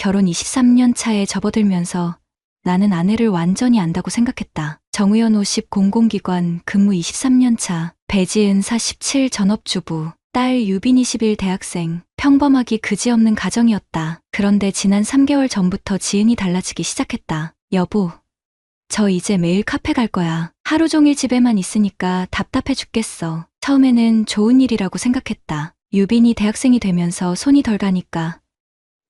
결혼 23년 차에 접어들면서 나는 아내를 완전히 안다고 생각했다. 정우연 50 공공기관 근무 23년 차, 배지은 47 전업주부, 딸 유빈 21 대학생, 평범하기 그지없는 가정이었다. 그런데 지난 3개월 전부터 지은이 달라지기 시작했다. 여보, 저 이제 매일 카페 갈 거야. 하루 종일 집에만 있으니까 답답해 죽겠어. 처음에는 좋은 일이라고 생각했다. 유빈이 대학생이 되면서 손이 덜 가니까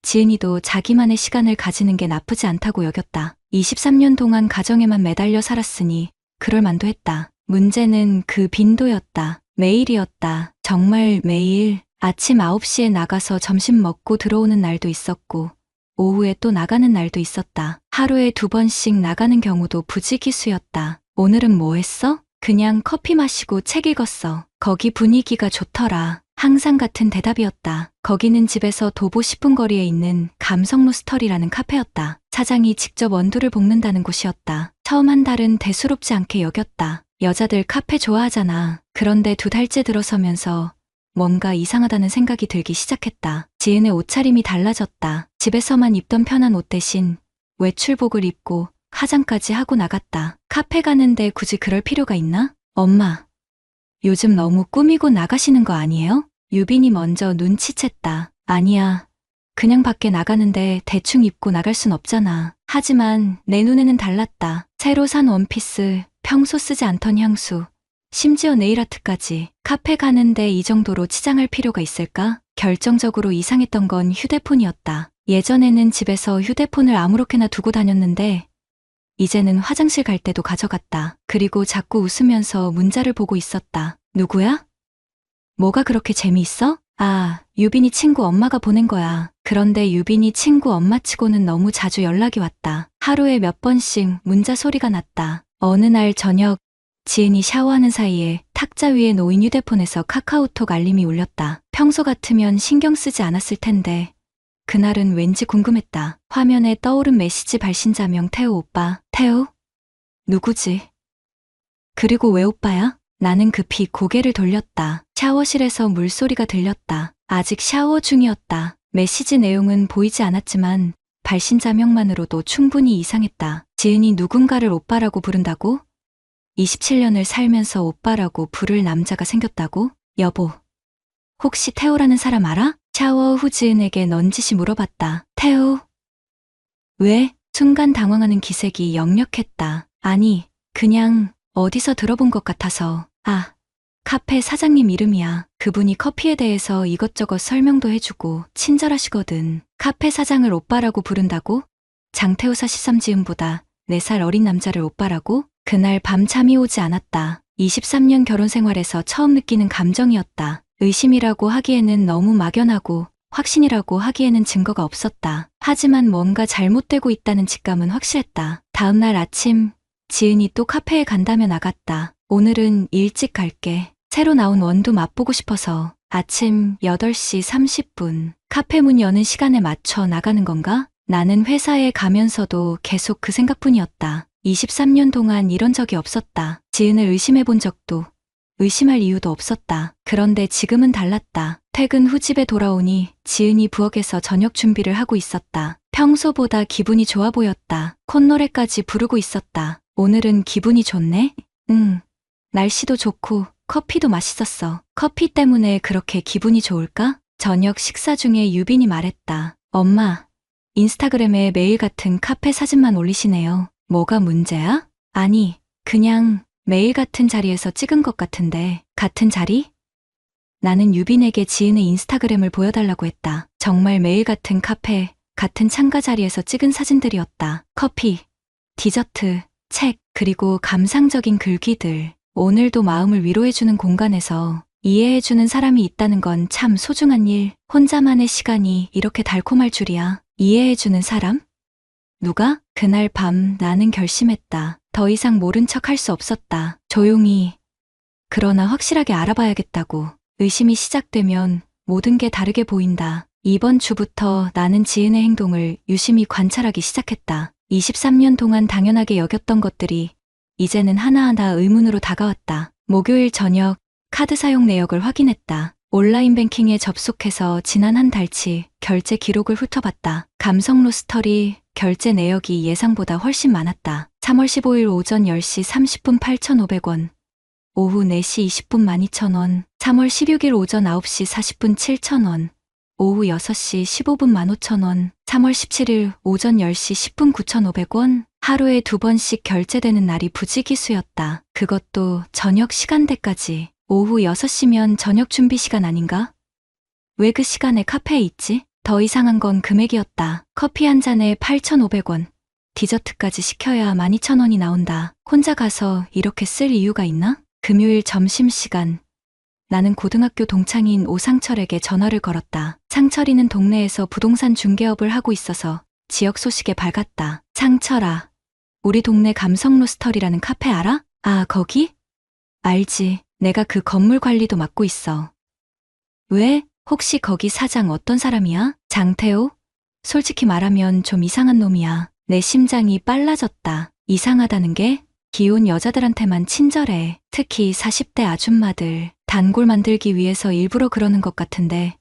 지은이도 자기만의 시간을 가지는 게 나쁘지 않다고 여겼다. 23년 동안 가정에만 매달려 살았으니 그럴 만도 했다. 문제는 그 빈도였다. 매일이었다. 정말 매일. 아침 9시에 나가서 점심 먹고 들어오는 날도 있었고 오후에 또 나가는 날도 있었다. 하루에 2번씩 나가는 경우도 부지기수였다. 오늘은 뭐 했어? 그냥 커피 마시고 책 읽었어. 거기 분위기가 좋더라. 항상 같은 대답이었다. 거기는 집에서 도보 10분 거리에 있는 감성로스터리라는 카페였다. 사장이 직접 원두를 볶는다는 곳이었다. 처음 한 달은 대수롭지 않게 여겼다. 여자들 카페 좋아하잖아. 그런데 2달째 들어서면서 뭔가 이상하다는 생각이 들기 시작했다. 지은의 옷차림이 달라졌다. 집에서만 입던 편한 옷 대신 외출복을 입고 화장까지 하고 나갔다. 카페 가는데 굳이 그럴 필요가 있나? 엄마, 요즘 너무 꾸미고 나가시는 거 아니에요? 유빈이 먼저 눈치챘다. 아니야. 그냥 밖에 나가는데 대충 입고 나갈 순 없잖아. 하지만 내 눈에는 달랐다. 새로 산 원피스, 평소 쓰지 않던 향수, 심지어 네일아트까지. 카페 가는데 이 정도로 치장할 필요가 있을까? 결정적으로 이상했던 건 휴대폰이었다. 예전에는 집에서 휴대폰을 아무렇게나 두고 다녔는데 이제는 화장실 갈 때도 가져갔다. 그리고 자꾸 웃으면서 문자를 보고 있었다. 누구야? 뭐가 그렇게 재미있어? 아, 유빈이 친구 엄마가 보낸 거야. 그런데 유빈이 친구 엄마치고는 너무 자주 연락이 왔다. 하루에 몇 번씩 문자 소리가 났다. 어느 날 저녁 지은이 샤워하는 사이에 탁자 위에 놓인 휴대폰에서 카카오톡 알림이 울렸다. 평소 같으면 신경 쓰지 않았을 텐데 그날은 왠지 궁금했다. 화면에 떠오른 메시지 발신자명 태우 오빠. 태우? 누구지? 그리고 왜 오빠야? 나는 급히 고개를 돌렸다. 샤워실에서 물소리가 들렸다. 아직 샤워 중이었다. 메시지 내용은 보이지 않았지만 발신자명만으로도 충분히 이상했다. 지은이 누군가를 오빠라고 부른다고? 27년을 살면서 오빠라고 부를 남자가 생겼다고? 여보, 혹시 태우라는 사람 알아? 샤워 후 지은에게 넌지시 물어봤다. 태우? 왜? 순간 당황하는 기색이 역력했다. 아니, 그냥 어디서 들어본 것 같아서. 아, 카페 사장님 이름이야. 그분이 커피에 대해서 이것저것 설명도 해주고 친절하시거든. 카페 사장을 오빠라고 부른다고? 장태우사 시삼지은보다 4살 어린 남자를 오빠라고? 그날 밤 잠이 오지 않았다. 23년 결혼 생활에서 처음 느끼는 감정이었다. 의심이라고 하기에는 너무 막연하고 확신이라고 하기에는 증거가 없었다. 하지만 뭔가 잘못되고 있다는 직감은 확실했다. 다음날 아침 지은이 또 카페에 간다며 나갔다. 오늘은 일찍 갈게. 새로 나온 원두 맛보고 싶어서. 아침 8시 30분. 카페 문 여는 시간에 맞춰 나가는 건가? 나는 회사에 가면서도 계속 그 생각뿐이었다. 23년 동안 이런 적이 없었다. 지은을 의심해 본 적도, 의심할 이유도 없었다. 그런데 지금은 달랐다. 퇴근 후 집에 돌아오니 지은이 부엌에서 저녁 준비를 하고 있었다. 평소보다 기분이 좋아 보였다. 콧노래까지 부르고 있었다. 오늘은 기분이 좋네? 응. 날씨도 좋고 커피도 맛있었어. 커피 때문에 그렇게 기분이 좋을까? 저녁 식사 중에 유빈이 말했다. 엄마, 인스타그램에 매일 같은 카페 사진만 올리시네요. 뭐가 문제야? 아니, 그냥 매일 같은 자리에서 찍은 것 같은데. 같은 자리? 나는 유빈에게 지은의 인스타그램을 보여달라고 했다. 정말 매일 같은 카페, 같은 창가 자리에서 찍은 사진들이었다. 커피, 디저트, 책, 그리고 감상적인 글귀들. 오늘도 마음을 위로해주는 공간에서 이해해주는 사람이 있다는 건 참 소중한 일. 혼자만의 시간이 이렇게 달콤할 줄이야. 이해해주는 사람? 누가? 그날 밤 나는 결심했다. 더 이상 모른 척 할 수 없었다. 조용히. 그러나 확실하게 알아봐야겠다고. 의심이 시작되면 모든 게 다르게 보인다. 이번 주부터 나는 지은의 행동을 유심히 관찰하기 시작했다. 23년 동안 당연하게 여겼던 것들이 이제는 하나하나 의문으로 다가왔다. 목요일 저녁 카드 사용 내역을 확인했다. 온라인 뱅킹에 접속해서 지난 한 달치 결제 기록을 훑어봤다. 감성 로스터리 결제 내역이 예상보다 훨씬 많았다. 3월 15일 오전 10시 30분 8,500원, 오후 4시 20분 12,000원, 3월 16일 오전 9시 40분 7,000원, 오후 6시 15분 15,000원, 3월 17일 오전 10시 10분 9,500원, 하루에 2번씩 결제되는 날이 부지기수였다. 그것도 저녁 시간대까지. 오후 6시면 저녁 준비 시간 아닌가? 왜 그 시간에 카페에 있지? 더 이상한 건 금액이었다. 커피 한 잔에 8,500원. 디저트까지 시켜야 12,000원이 나온다. 혼자 가서 이렇게 쓸 이유가 있나? 금요일 점심시간. 나는 고등학교 동창인 오상철에게 전화를 걸었다. 상철이는 동네에서 부동산 중개업을 하고 있어서 지역 소식에 밝았다. 상철아, 우리 동네 감성 로스터리라는 카페 알아? 아, 거기? 알지. 내가 그 건물 관리도 맡고 있어. 왜? 혹시 거기 사장 어떤 사람이야? 장태호? 솔직히 말하면 좀 이상한 놈이야. 내 심장이 빨라졌다. 이상하다는 게? 기혼 여자들한테만 친절해. 특히 40대 아줌마들. 단골 만들기 위해서 일부러 그러는 것 같은데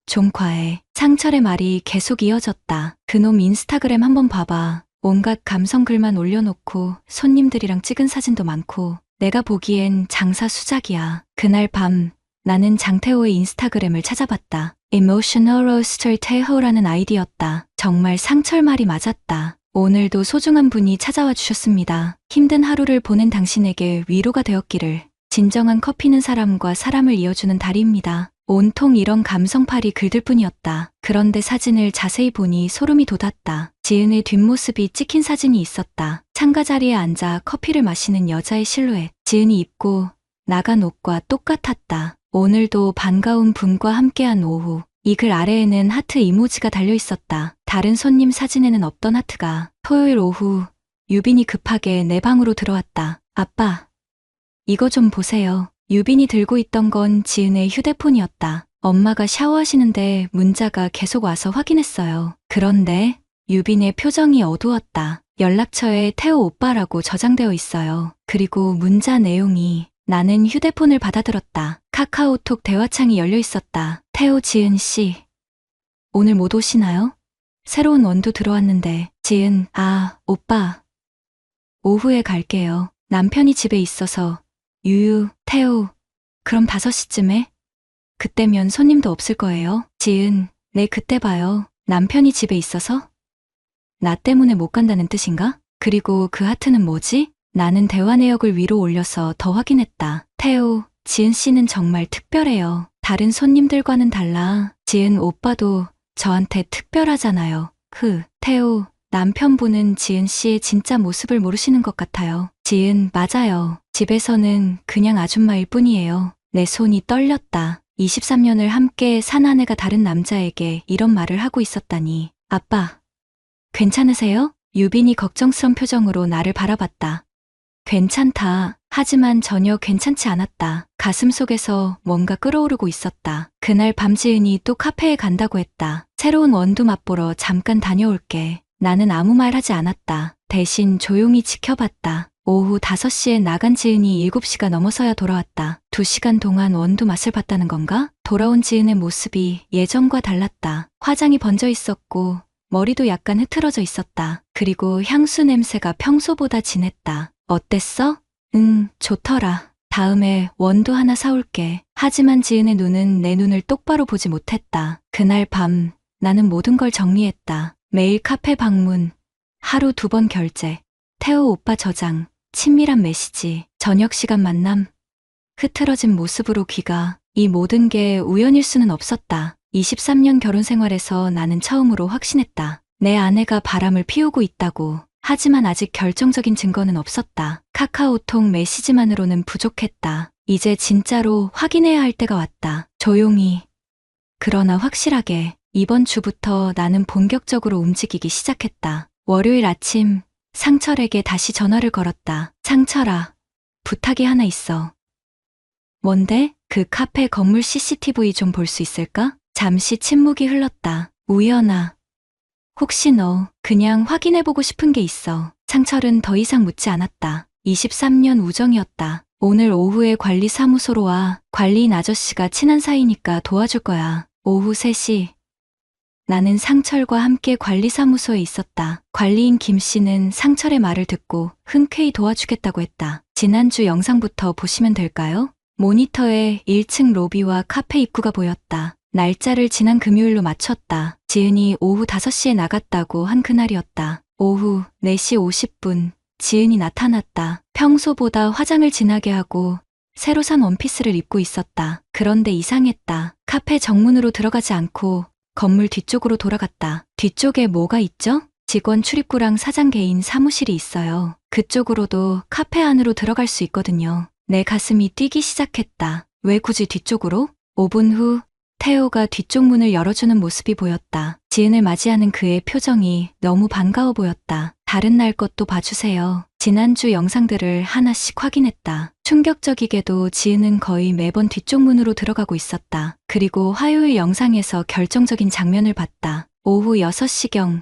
좀 과해. 상철의 말이 계속 이어졌다. 그놈 인스타그램 한번 봐봐. 온갖 감성 글만 올려놓고 손님들이랑 찍은 사진도 많고 내가 보기엔 장사 수작이야. 그날 밤 나는 장태호의 인스타그램을 찾아봤다. Emotional Roaster 태호라는 아이디였다. 정말 상철 말이 맞았다. 오늘도 소중한 분이 찾아와 주셨습니다. 힘든 하루를 보낸 당신에게 위로가 되었기를. 진정한 커피는 사람과 사람을 이어주는 다리입니다. 온통 이런 감성팔이 글들뿐이었다. 그런데 사진을 자세히 보니 소름이 돋았다. 지은의 뒷모습이 찍힌 사진이 있었다. 창가 자리에 앉아 커피를 마시는 여자의 실루엣. 지은이 입고 나간 옷과 똑같았다. 오늘도 반가운 분과 함께한 오후. 이 글 아래에는 하트 이모지가 달려 있었다. 다른 손님 사진에는 없던 하트가. 토요일 오후 유빈이 급하게 내 방으로 들어왔다. 아빠, 이거 좀 보세요. 유빈이 들고 있던 건 지은의 휴대폰이었다. 엄마가 샤워하시는데 문자가 계속 와서 확인했어요. 그런데 유빈의 표정이 어두웠다. 연락처에 태호 오빠라고 저장되어 있어요. 그리고 문자 내용이 나는 휴대폰을 받아들었다. 카카오톡 대화창이 열려 있었다. 태호 지은 씨, 오늘 못 오시나요? 새로운 원두 들어왔는데. 지은, 아, 오빠. 오후에 갈게요. 남편이 집에 있어서. 유유, 태호. 그럼 5시쯤에? 그때면 손님도 없을 거예요. 지은, 네, 그때 봐요. 남편이 집에 있어서? 나 때문에 못 간다는 뜻인가? 그리고 그 하트는 뭐지? 나는 대화 내역을 위로 올려서 더 확인했다. 태호, 지은 씨는 정말 특별해요. 다른 손님들과는 달라. 지은 오빠도 저한테 특별하잖아요. 태호, 남편분은 지은 씨의 진짜 모습을 모르시는 것 같아요. 지은, 맞아요. 집에서는 그냥 아줌마일 뿐이에요. 내 손이 떨렸다. 23년을 함께 산 아내가 다른 남자에게 이런 말을 하고 있었다니. 아빠, 괜찮으세요? 유빈이 걱정스런 표정으로 나를 바라봤다. 괜찮다. 하지만 전혀 괜찮지 않았다. 가슴속에서 뭔가 끓어오르고 있었다. 그날 밤 지은이 또 카페에 간다고 했다. 새로운 원두 맛보러 잠깐 다녀올게. 나는 아무 말 하지 않았다. 대신 조용히 지켜봤다. 오후 5시에 나간 지은이 7시가 넘어서야 돌아왔다. 2시간 동안 원두 맛을 봤다는 건가? 돌아온 지은의 모습이 예전과 달랐다. 화장이 번져 있었고 머리도 약간 흐트러져 있었다. 그리고 향수 냄새가 평소보다 진했다. 어땠어? 응, 좋더라. 다음에 원두 하나 사올게. 하지만 지은의 눈은 내 눈을 똑바로 보지 못했다. 그날 밤 나는 모든 걸 정리했다. 매일 카페 방문, 하루 2번 결제, 태호 오빠 저장, 친밀한 메시지, 저녁 시간 만남, 흐트러진 모습으로 귀가. 이 모든 게 우연일 수는 없었다. 23년 결혼 생활에서 나는 처음으로 확신했다. 내 아내가 바람을 피우고 있다고. 하지만 아직 결정적인 증거는 없었다. 카카오톡 메시지만으로는 부족했다. 이제 진짜로 확인해야 할 때가 왔다. 조용히. 그러나 확실하게. 이번 주부터 나는 본격적으로 움직이기 시작했다. 월요일 아침 상철에게 다시 전화를 걸었다. 상철아, 부탁이 하나 있어. 뭔데? 그 카페 건물 CCTV 좀 볼 수 있을까? 잠시 침묵이 흘렀다. 우연아, 혹시 너 그냥 확인해보고 싶은 게 있어. 상철은 더 이상 묻지 않았다. 23년 우정이었다. 오늘 오후에 관리사무소로 와. 관리인 아저씨가 친한 사이니까 도와줄 거야. 오후 3시. 나는 상철과 함께 관리사무소에 있었다. 관리인 김 씨는 상철의 말을 듣고 흔쾌히 도와주겠다고 했다. 지난주 영상부터 보시면 될까요? 모니터에 1층 로비와 카페 입구가 보였다. 날짜를 지난 금요일로 맞췄다. 지은이 오후 5시에 나갔다고 한 그날이었다. 오후 4시 50분 지은이 나타났다. 평소보다 화장을 진하게 하고 새로 산 원피스를 입고 있었다. 그런데 이상했다. 카페 정문으로 들어가지 않고 건물 뒤쪽으로 돌아갔다. 뒤쪽에 뭐가 있죠? 직원 출입구랑 사장 개인 사무실이 있어요. 그쪽으로도 카페 안으로 들어갈 수 있거든요. 내 가슴이 뛰기 시작했다. 왜 굳이 뒤쪽으로? 5분 후 태호가 뒤쪽 문을 열어주는 모습이 보였다. 지은을 맞이하는 그의 표정이 너무 반가워 보였다. 다른 날 것도 봐주세요. 지난주 영상들을 하나씩 확인했다. 충격적이게도 지은은 거의 매번 뒤쪽 문으로 들어가고 있었다. 그리고 화요일 영상에서 결정적인 장면을 봤다. 오후 6시경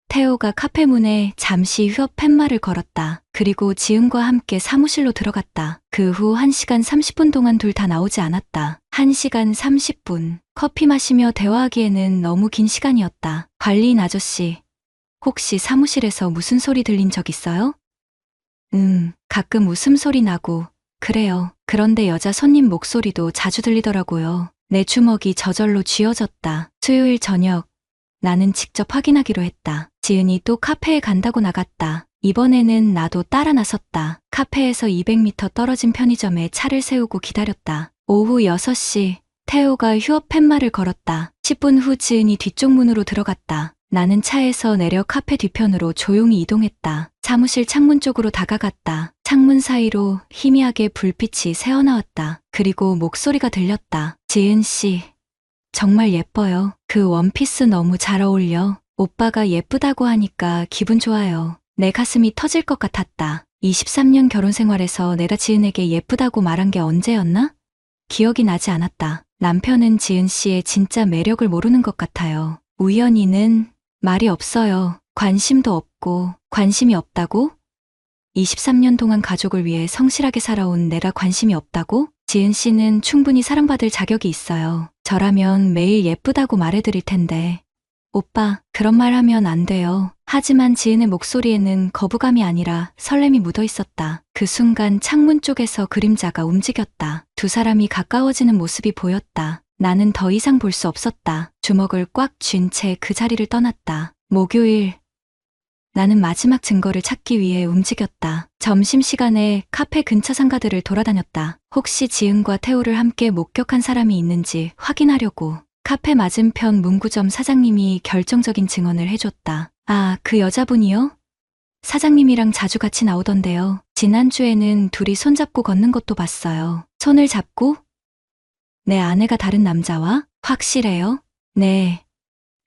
태호가 카페 문에 잠시 휴업 팻말을 걸었다. 그리고 지은과 함께 사무실로 들어갔다. 그 후 1시간 30분 동안 둘 다 나오지 않았다. 1시간 30분. 커피 마시며 대화하기에는 너무 긴 시간이었다. 관리인 아저씨, 혹시 사무실에서 무슨 소리 들린 적 있어요? 가끔 웃음소리 나고 그래요. 그런데 여자 손님 목소리도 자주 들리더라고요. 내 주먹이 저절로 쥐어졌다. 수요일 저녁 나는 직접 확인하기로 했다. 지은이 또 카페에 간다고 나갔다. 이번에는 나도 따라 나섰다. 카페에서 200m 떨어진 편의점에 차를 세우고 기다렸다. 오후 6시 태호가 휴업 팻말을 걸었다. 10분 후 지은이 뒤쪽 문으로 들어갔다. 나는 차에서 내려 카페 뒤편으로 조용히 이동했다. 사무실 창문 쪽으로 다가갔다. 창문 사이로 희미하게 불빛이 새어나왔다. 그리고 목소리가 들렸다. 지은 씨, 정말 예뻐요. 그 원피스 너무 잘 어울려. 오빠가 예쁘다고 하니까 기분 좋아요. 내 가슴이 터질 것 같았다. 23년 결혼 생활에서 내가 지은에게 예쁘다고 말한 게 언제였나? 기억이 나지 않았다. 남편은 지은 씨의 진짜 매력을 모르는 것 같아요. 우연히는 말이 없어요. 관심도 없고. 관심이 없다고? 23년 동안 가족을 위해 성실하게 살아온 내가 관심이 없다고? 지은 씨는 충분히 사랑받을 자격이 있어요. 저라면 매일 예쁘다고 말해드릴 텐데. 오빠, 그런 말 하면 안 돼요. 하지만 지은의 목소리에는 거부감이 아니라 설렘이 묻어 있었다. 그 순간 창문 쪽에서 그림자가 움직였다. 두 사람이 가까워지는 모습이 보였다. 나는 더 이상 볼 수 없었다. 주먹을 꽉 쥔 채 그 자리를 떠났다. 목요일. 나는 마지막 증거를 찾기 위해 움직였다. 점심시간에 카페 근처 상가들을 돌아다녔다. 혹시 지은과 태호를 함께 목격한 사람이 있는지 확인하려고. 카페 맞은편 문구점 사장님이 결정적인 증언을 해줬다. 아, 그 여자분이요? 사장님이랑 자주 같이 나오던데요. 지난주에는 둘이 손잡고 걷는 것도 봤어요. 손을 잡고? 내 아내가 다른 남자와? 확실해요? 네.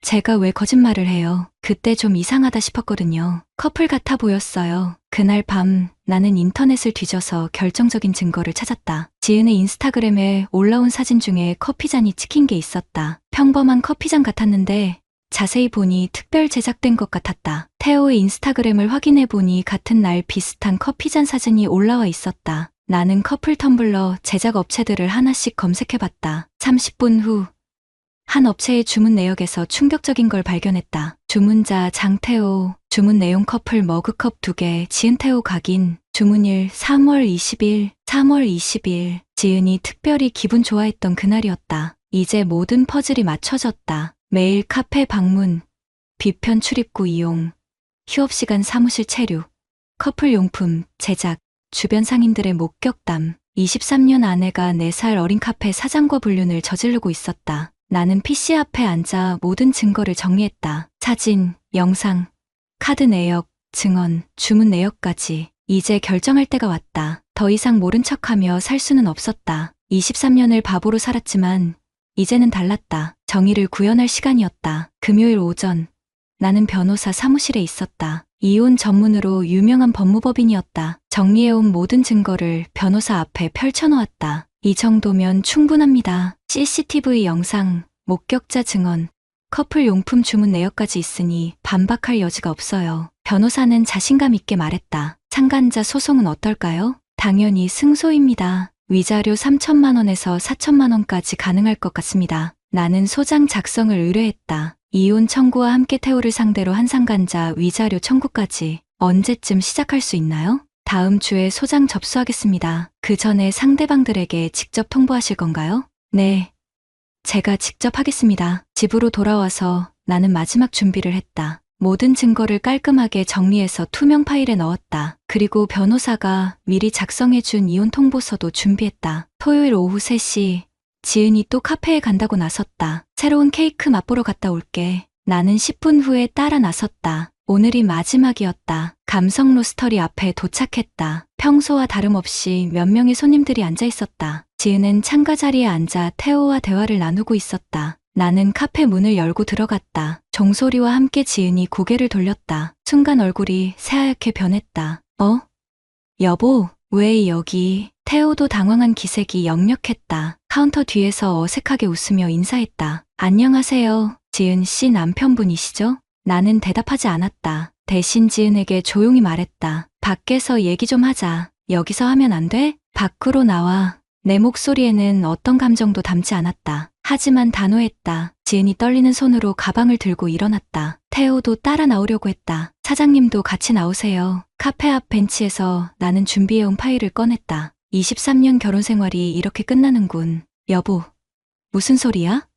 제가 왜 거짓말을 해요? 그때 좀 이상하다 싶었거든요. 커플 같아 보였어요. 그날 밤 나는 인터넷을 뒤져서 결정적인 증거를 찾았다. 지은의 인스타그램에 올라온 사진 중에 커피잔이 찍힌 게 있었다. 평범한 커피잔 같았는데 자세히 보니 특별 제작된 것 같았다. 태호의 인스타그램을 확인해 보니 같은 날 비슷한 커피잔 사진이 올라와 있었다. 나는 커플 텀블러 제작 업체들을 하나씩 검색해봤다. 30분 후 한 업체의 주문 내역에서 충격적인 걸 발견했다. 주문자 장태호, 주문 내용 커플 머그컵 2개, 지은태호 각인, 주문일 3월 20일, 3월 20일. 지은이 특별히 기분 좋아했던 그날이었다. 이제 모든 퍼즐이 맞춰졌다. 매일 카페 방문, 뒤편 출입구 이용, 휴업시간 사무실 체류, 커플 용품 제작, 주변 상인들의 목격담. 23년 아내가 4살 어린 카페 사장과 불륜을 저지르고 있었다. 나는 PC 앞에 앉아 모든 증거를 정리했다. 사진, 영상, 카드 내역, 증언, 주문 내역까지. 이제 결정할 때가 왔다. 더 이상 모른 척하며 살 수는 없었다. 23년을 바보로 살았지만 이제는 달랐다. 정의를 구현할 시간이었다. 금요일 오전 나는 변호사 사무실에 있었다. 이혼 전문으로 유명한 법무법인이었다. 정리해온 모든 증거를 변호사 앞에 펼쳐놓았다. 이 정도면 충분합니다. CCTV 영상, 목격자 증언, 커플 용품 주문 내역까지 있으니 반박할 여지가 없어요. 변호사는 자신감 있게 말했다. 상간자 소송은 어떨까요? 당연히 승소입니다. 위자료 3천만 원에서 4천만 원까지 가능할 것 같습니다. 나는 소장 작성을 의뢰했다. 이혼 청구와 함께 태호를 상대로 한 상간자 위자료 청구까지 언제쯤 시작할 수 있나요? 다음 주에 소장 접수하겠습니다. 그 전에 상대방들에게 직접 통보하실 건가요? 네. 제가 직접 하겠습니다. 집으로 돌아와서 나는 마지막 준비를 했다. 모든 증거를 깔끔하게 정리해서 투명 파일에 넣었다. 그리고 변호사가 미리 작성해준 이혼 통보서도 준비했다. 토요일 오후 3시 지은이 또 카페에 간다고 나섰다. 새로운 케이크 맛보러 갔다 올게. 나는 10분 후에 따라 나섰다. 오늘이 마지막이었다. 감성 로스터리 앞에 도착했다. 평소와 다름없이 몇 명의 손님들이 앉아 있었다. 지은은 창가 자리에 앉아 태호와 대화를 나누고 있었다. 나는 카페 문을 열고 들어갔다. 종소리와 함께 지은이 고개를 돌렸다. 순간 얼굴이 새하얗게 변했다. 여보, 왜 여기? 태호도 당황한 기색이 역력했다. 카운터 뒤에서 어색하게 웃으며 인사했다. 안녕하세요. 지은 씨 남편분이시죠? 나는 대답하지 않았다. 대신 지은에게 조용히 말했다. 밖에서 얘기 좀 하자. 여기서 하면 안 돼? 밖으로 나와. 내 목소리에는 어떤 감정도 담지 않았다. 하지만 단호했다. 지은이 떨리는 손으로 가방을 들고 일어났다. 태호도 따라 나오려고 했다. 사장님도 같이 나오세요. 카페 앞 벤치에서 나는 준비해온 파일을 꺼냈다. 23년 결혼 생활이 이렇게 끝나는군. 여보, 무슨 소리야?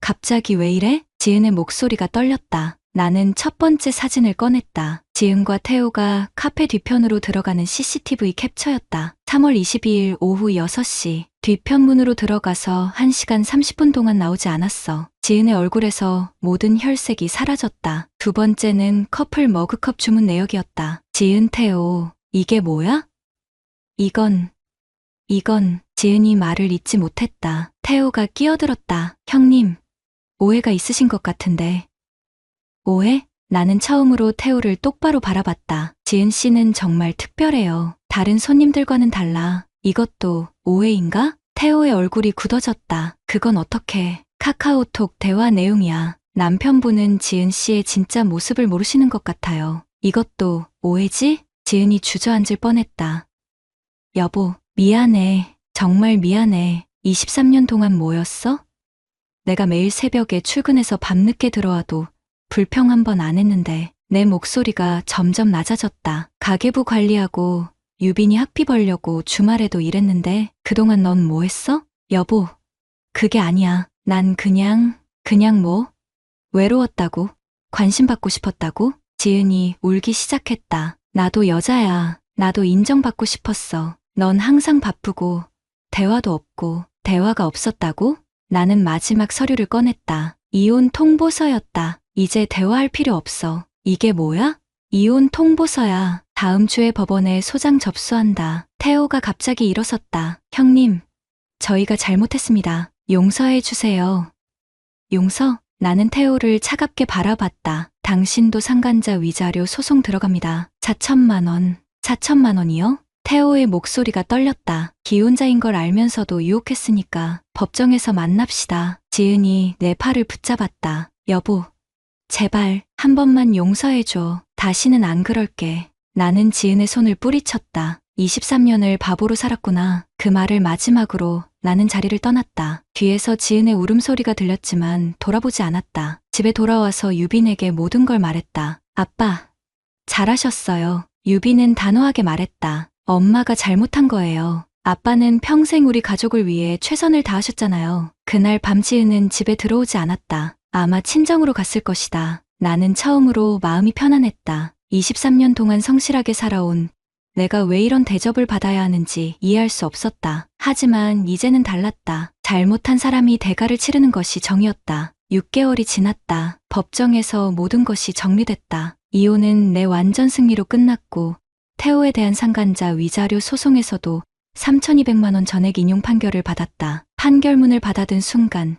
갑자기 왜 이래? 지은의 목소리가 떨렸다. 나는 첫 번째 사진을 꺼냈다. 지은과 태호가 카페 뒤편으로 들어가는 CCTV 캡처였다. 3월 22일 오후 6시. 뒤편문으로 들어가서 1시간 30분 동안 나오지 않았어. 지은의 얼굴에서 모든 혈색이 사라졌다. 두 번째는 커플 머그컵 주문 내역이었다. 지은 태호, 이게 뭐야? 이건 지은이 말을 잇지 못했다. 태호가 끼어들었다. 형님, 오해가 있으신 것 같은데. 오해? 나는 처음으로 태호를 똑바로 바라봤다. 지은 씨는 정말 특별해요. 다른 손님들과는 달라. 이것도 오해인가? 태호의 얼굴이 굳어졌다. 그건 어떻게? 카카오톡 대화 내용이야. 남편분은 지은 씨의 진짜 모습을 모르시는 것 같아요. 이것도 오해지? 지은이 주저앉을 뻔했다. 여보, 미안해. 정말 미안해. 23년 동안 뭐였어? 내가 매일 새벽에 출근해서 밤늦게 들어와도 불평 한 번 안 했는데. 내 목소리가 점점 낮아졌다. 가계부 관리하고 유빈이 학비 벌려고 주말에도 일했는데 그동안 넌 뭐 했어? 여보, 그게 아니야. 난 그냥 뭐? 외로웠다고? 관심 받고 싶었다고? 지은이 울기 시작했다. 나도 여자야. 나도 인정받고 싶었어. 넌 항상 바쁘고 대화도 없고. 대화가 없었다고? 나는 마지막 서류를 꺼냈다. 이혼 통보서였다. 이제 대화할 필요 없어. 이게 뭐야? 이혼 통보서야. 다음 주에 법원에 소장 접수한다. 태호가 갑자기 일어섰다. 형님, 저희가 잘못했습니다. 용서해 주세요. 용서? 나는 태호를 차갑게 바라봤다. 당신도 상간자 위자료 소송 들어갑니다. 4천만 원. 4천만 원이요? 태호의 목소리가 떨렸다. 기혼자인 걸 알면서도 유혹했으니까 법정에서 만납시다. 지은이 내 팔을 붙잡았다. 여보, 제발 한 번만 용서해줘. 다시는 안 그럴게. 나는 지은의 손을 뿌리쳤다. 23년을 바보로 살았구나. 그 말을 마지막으로 나는 자리를 떠났다. 뒤에서 지은의 울음소리가 들렸지만 돌아보지 않았다. 집에 돌아와서 유빈에게 모든 걸 말했다. 아빠, 잘하셨어요. 유빈은 단호하게 말했다. 엄마가 잘못한 거예요. 아빠는 평생 우리 가족을 위해 최선을 다하셨잖아요. 그날 밤 지은은 집에 들어오지 않았다. 아마 친정으로 갔을 것이다. 나는 처음으로 마음이 편안했다. 23년 동안 성실하게 살아온 내가 왜 이런 대접을 받아야 하는지 이해할 수 없었다. 하지만 이제는 달랐다. 잘못한 사람이 대가를 치르는 것이 정이었다. 6개월이 지났다. 법정에서 모든 것이 정리됐다. 이혼은 내 완전 승리로 끝났고 태호에 대한 상간자 위자료 소송에서도 3,200만 원 전액 인용 판결을 받았다. 판결문을 받아든 순간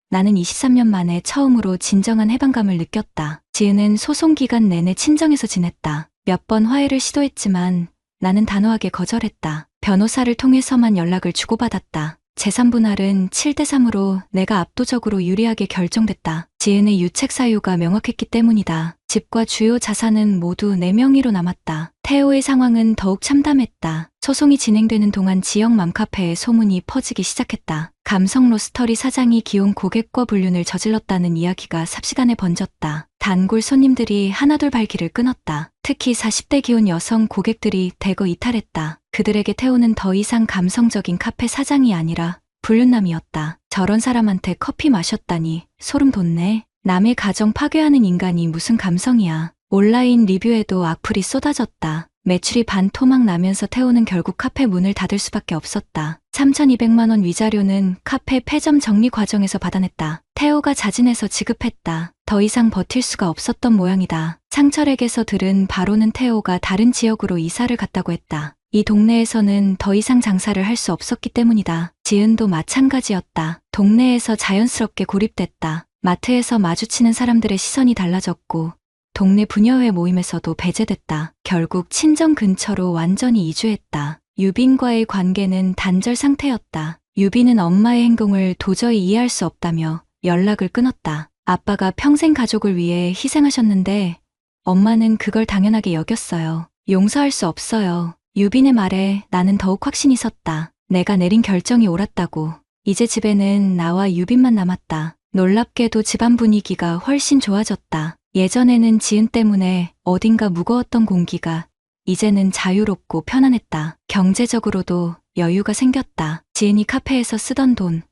나는 23년 만에 처음으로 진정한 해방감을 느꼈다. 지은은 소송 기간 내내 친정에서 지냈다. 몇 번 화해를 시도했지만 나는 단호하게 거절했다. 변호사를 통해서만 연락을 주고받았다. 재산 분할은 7대3으로 내가 압도적으로 유리하게 결정됐다. 지은의 유책 사유가 명확했기 때문이다. 집과 주요 자산은 모두 내 명의로 남았다. 태호의 상황은 더욱 참담했다. 소송이 진행되는 동안 지역 맘카페에 소문이 퍼지기 시작했다. 감성 로스터리 사장이 기혼 고객과 불륜을 저질렀다는 이야기가 삽시간에 번졌다. 단골 손님들이 하나둘 발길을 끊었다. 특히 40대 기혼 여성 고객들이 대거 이탈했다. 그들에게 태호는 더 이상 감성적인 카페 사장이 아니라 불륜남이었다. 저런 사람한테 커피 마셨다니 소름 돋네. 남의 가정 파괴하는 인간이 무슨 감성이야. 온라인 리뷰에도 악플이 쏟아졌다. 매출이 반토막 나면서 태호는 결국 카페 문을 닫을 수밖에 없었다. 3,200만 원 위자료는 카페 폐점 정리 과정에서 받아냈다. 태호가 자진해서 지급했다. 더 이상 버틸 수가 없었던 모양이다. 상철에게서 들은 바로는 태호가 다른 지역으로 이사를 갔다고 했다. 이 동네에서는 더 이상 장사를 할 수 없었기 때문이다. 지은도 마찬가지였다. 동네에서 자연스럽게 고립됐다. 마트에서 마주치는 사람들의 시선이 달라졌고 동네 부녀회 모임에서도 배제됐다. 결국 친정 근처로 완전히 이주했다. 유빈과의 관계는 단절 상태였다. 유빈은 엄마의 행동을 도저히 이해할 수 없다며 연락을 끊었다. 아빠가 평생 가족을 위해 희생하셨는데 엄마는 그걸 당연하게 여겼어요. 용서할 수 없어요. 유빈의 말에 나는 더욱 확신이 섰다. 내가 내린 결정이 옳았다고. 이제 집에는 나와 유빈만 남았다. 놀랍게도 집안 분위기가 훨씬 좋아졌다. 예전에는 지은 때문에 어딘가 무거웠던 공기가 이제는 자유롭고 편안했다. 경제적으로도 여유가 생겼다. 지은이 카페에서 쓰던 돈,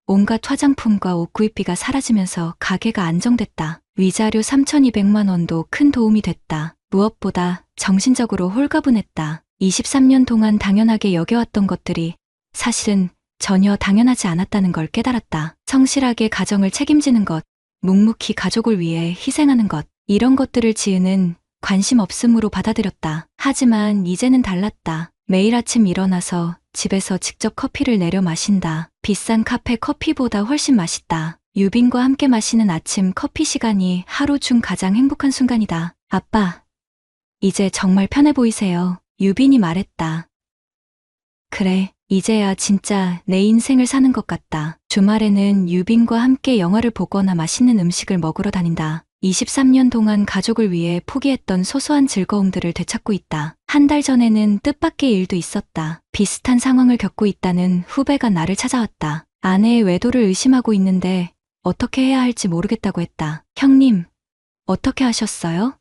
온갖 화장품과 옷 구입비가 사라지면서 가게가 안정됐다. 위자료 3,200만 원도 큰 도움이 됐다. 무엇보다 정신적으로 홀가분했다. 23년 동안 당연하게 여겨왔던 것들이 사실은 전혀 당연하지 않았다는 걸 깨달았다. 성실하게 가정을 책임지는 것, 묵묵히 가족을 위해 희생하는 것, 이런 것들을 지은은 관심 없음으로 받아들였다. 하지만 이제는 달랐다. 매일 아침 일어나서 집에서 직접 커피를 내려 마신다. 비싼 카페 커피보다 훨씬 맛있다. 유빈과 함께 마시는 아침 커피 시간이 하루 중 가장 행복한 순간이다. 아빠, 이제 정말 편해 보이세요. 유빈이 말했다. 그래, 이제야 진짜 내 인생을 사는 것 같다. 주말에는 유빈과 함께 영화를 보거나 맛있는 음식을 먹으러 다닌다. 23년 동안 가족을 위해 포기했던 소소한 즐거움들을 되찾고 있다. 한 달 전에는 뜻밖의 일도 있었다. 비슷한 상황을 겪고 있다는 후배가 나를 찾아왔다. 아내의 외도를 의심하고 있는데 어떻게 해야 할지 모르겠다고 했다. 형님, 어떻게 하셨어요?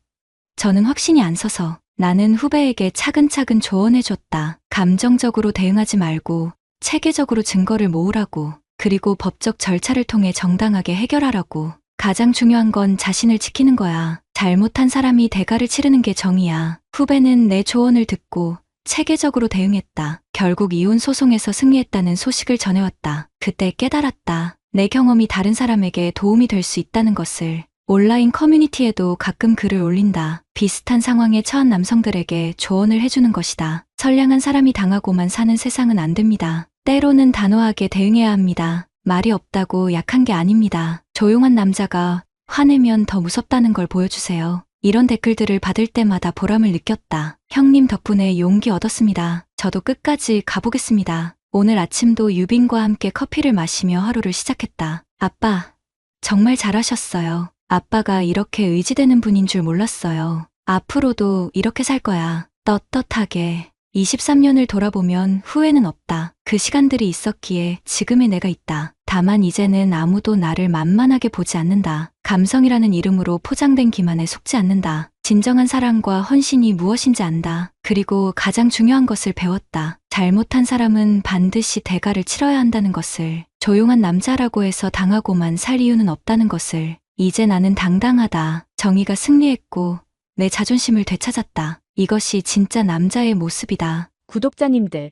저는 확신이 안 서서. 나는 후배에게 차근차근 조언해줬다. 감정적으로 대응하지 말고 체계적으로 증거를 모으라고. 그리고 법적 절차를 통해 정당하게 해결하라고. 가장 중요한 건 자신을 지키는 거야. 잘못한 사람이 대가를 치르는 게 정의야. 후배는 내 조언을 듣고 체계적으로 대응했다. 결국 이혼 소송에서 승리했다는 소식을 전해왔다. 그때 깨달았다. 내 경험이 다른 사람에게 도움이 될 수 있다는 것을. 온라인 커뮤니티에도 가끔 글을 올린다. 비슷한 상황에 처한 남성들에게 조언을 해주는 것이다. 선량한 사람이 당하고만 사는 세상은 안 됩니다. 때로는 단호하게 대응해야 합니다. 말이 없다고 약한 게 아닙니다. 조용한 남자가 화내면 더 무섭다는 걸 보여주세요. 이런 댓글들을 받을 때마다 보람을 느꼈다. 형님 덕분에 용기 얻었습니다. 저도 끝까지 가보겠습니다. 오늘 아침도 유빈과 함께 커피를 마시며 하루를 시작했다. 아빠, 정말 잘하셨어요. 아빠가 이렇게 의지되는 분인 줄 몰랐어요. 앞으로도 이렇게 살 거야. 떳떳하게. 23년을 돌아보면 후회는 없다. 그 시간들이 있었기에 지금의 내가 있다. 다만 이제는 아무도 나를 만만하게 보지 않는다. 감성이라는 이름으로 포장된 기만에 속지 않는다. 진정한 사랑과 헌신이 무엇인지 안다. 그리고 가장 중요한 것을 배웠다. 잘못한 사람은 반드시 대가를 치러야 한다는 것을. 조용한 남자라고 해서 당하고만 살 이유는 없다는 것을. 이제 나는 당당하다. 정의가 승리했고 내 자존심을 되찾았다. 이것이 진짜 남자의 모습이다. 구독자님들,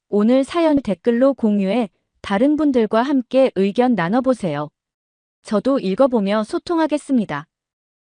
오늘 사연 댓글로 공유해 다른 분들과 함께 의견 나눠보세요. 저도 읽어보며 소통하겠습니다.